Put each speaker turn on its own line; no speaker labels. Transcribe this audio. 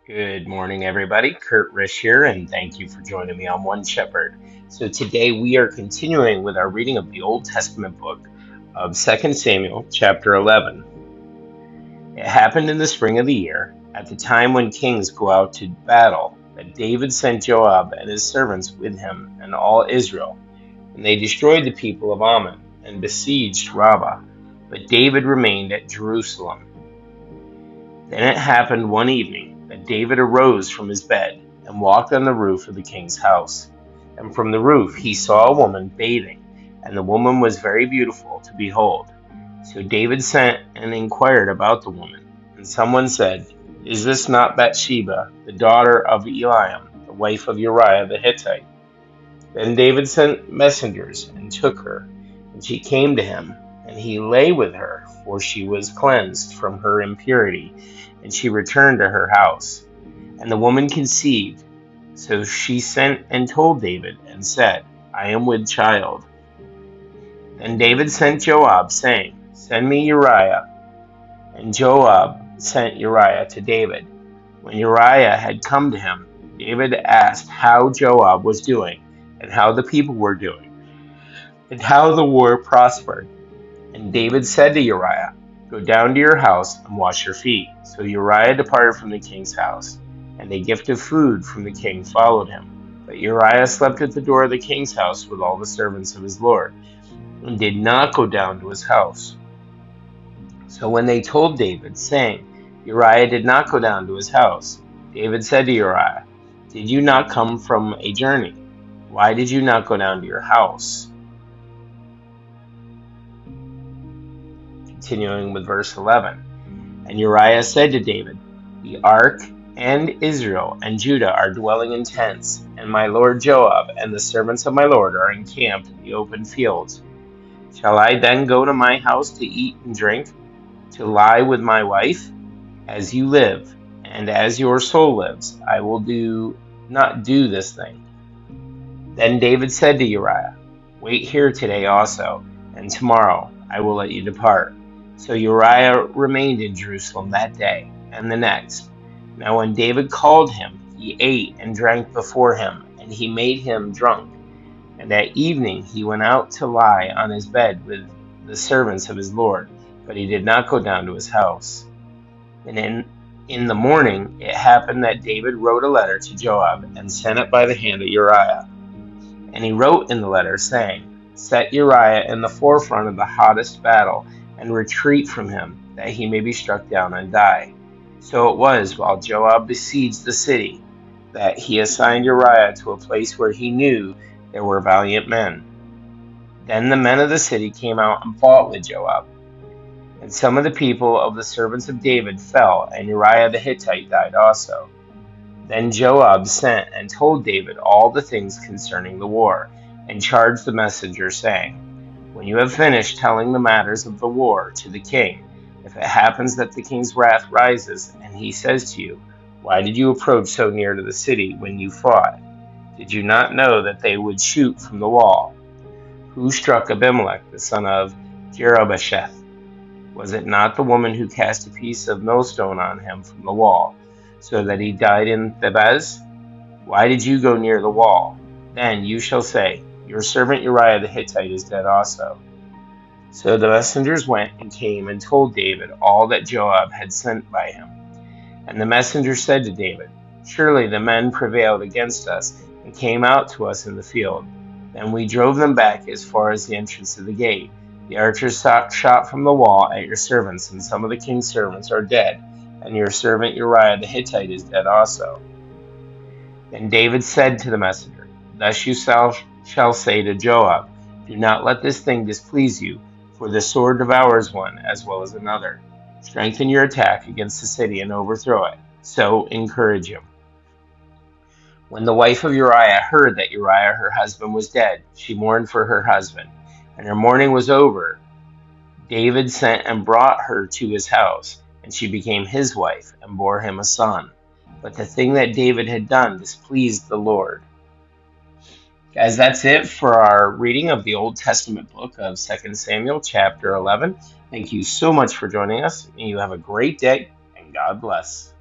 Good morning, everybody. Kurt Rish here, and thank you for joining me on One Shepherd. So, today we are continuing with our reading of the Old Testament book of 2 Samuel, chapter 11. It happened in the spring of the year, at the time when kings go out to battle, that David sent Joab and his servants with him and all Israel, and they destroyed the people of Ammon and besieged Rabbah. But David remained at Jerusalem. Then it happened one evening that David arose from his bed and walked on the roof of the king's house. And from the roof he saw a woman bathing, and the woman was very beautiful to behold. So David sent and inquired about the woman. And someone said, "Is this not Bathsheba, the daughter of Eliam, the wife of Uriah the Hittite?" Then David sent messengers and took her, and she came to him, and he lay with her, for she was cleansed from her impurity, and she returned to her house. And the woman conceived. So she sent and told David, and said, "I am with child." Then David sent Joab, saying, "Send me Uriah." And Joab sent Uriah to David. When Uriah had come to him, David asked how Joab was doing, and how the people were doing, and how the war prospered. And David said to Uriah, "Go down to your house and wash your feet." So Uriah departed from the king's house, and a gift of food from the king followed him. But Uriah slept at the door of the king's house with all the servants of his lord, and did not go down to his house. So when they told David, saying, "Uriah did not go down to his house," David said to Uriah, "Did you not come from a journey? Why did you not go down to your house?" Continuing with verse 11. And Uriah said to David, "The ark and Israel and Judah are dwelling in tents, and my lord Joab and the servants of my lord are encamped in the open fields. Shall I then go to my house to eat and drink, to lie with my wife? As you live, and as your soul lives, I will not do this thing." Then David said to Uriah, "Wait here today also, and tomorrow I will let you depart." So Uriah remained in Jerusalem that day and the next. Now when David called him, he ate and drank before him, and he made him drunk. And at evening he went out to lie on his bed with the servants of his lord, but he did not go down to his house. And in the morning it happened that David wrote a letter to Joab and sent it by the hand of Uriah. And he wrote in the letter, saying, "Set Uriah in the forefront of the hottest battle, and retreat from him, that he may be struck down and die." So it was, while Joab besieged the city, that he assigned Uriah to a place where he knew there were valiant men. Then the men of the city came out and fought with Joab. And some of the people of the servants of David fell, and Uriah the Hittite died also. Then Joab sent and told David all the things concerning the war, and charged the messenger, saying, "When you have finished telling the matters of the war to the king, if it happens that the king's wrath rises, and he says to you, 'Why did you approach so near to the city when you fought? Did you not know that they would shoot from the wall? Who struck Abimelech, the son of Jerubbesheth? Was it not the woman who cast a piece of millstone on him from the wall, so that he died in Thebez? Why did you go near the wall? Then you shall say, Your servant Uriah the Hittite is dead also." So the messengers went and came and told David all that Joab had sent by him. And the messenger said to David, "Surely the men prevailed against us and came out to us in the field. Then we drove them back as far as the entrance of the gate. The archers shot from the wall at your servants, and some of the king's servants are dead, and your servant Uriah the Hittite is dead also." Then David said to the messenger, "Thus you shall say to Joab, 'Do not let this thing displease you, for the sword devours one as well as another. Strengthen your attack against the city and overthrow it. So encourage him.'" When the wife of Uriah heard that Uriah her husband was dead, she mourned for her husband. And her mourning was over, David sent and brought her to his house, and she became his wife and bore him a son. But the thing that David had done displeased the Lord. Guys, that's it for our reading of the Old Testament book of 2 Samuel chapter 11. Thank you so much for joining us, and you have a great day, and God bless.